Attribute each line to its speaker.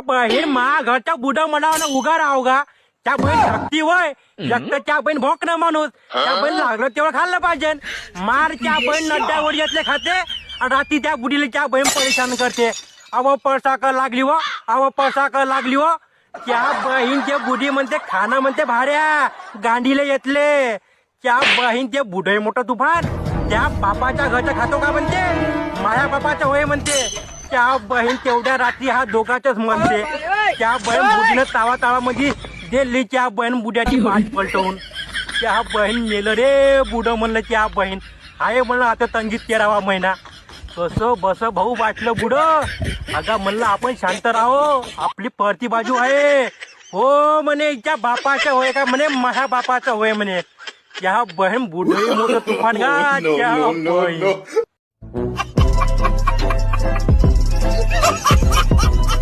Speaker 1: बहीण मा घरच्या बुडा म्हणावं ना उगा राव गा. त्या बहीण धाकटी वय जगत त्या बहीण भोक ना माणूस. त्या बहीण लागलं तेवढं खाल्लं पाहिजे. मार त्या बहीण नड्ड्यावर घेतले खाते आणि रात्री त्या बुडीला त्या बहीण परेशान करते. अव पळसाकर लागली व अव पळसाकर लागली व. त्या बहीणचे बुडी म्हणते खाणं म्हणते भाड्या गांडीला येतले. त्या बहीणचे बुडे मोठं तुफान त्या बापाच्या घरचं खातो का म्हणते माझ्या बापाचं होय म्हणते. त्या बहीण तेवढ्या रात्री हा दोघांचंच म्हणते. त्या बहीण बुडीनं तावा मध्ये दिली त्या बहीण बुड्याची पाठ पलटवून. त्या बहीण मेलं रे बुड म्हणलं. त्या बहीण आहे म्हणलं आता तंगीत 13वा महिना. कसं बस भाऊ वाटलं बुड. अगं म्हणलं आपण शांत राहो आपली परती बाजू आहे. हो म्हणे त्या बापाचं होय का म्हणे माझ्या बापाचं होय म्हणे. त्या बहीण बुड मोठं तुफान गा त्या बहीण.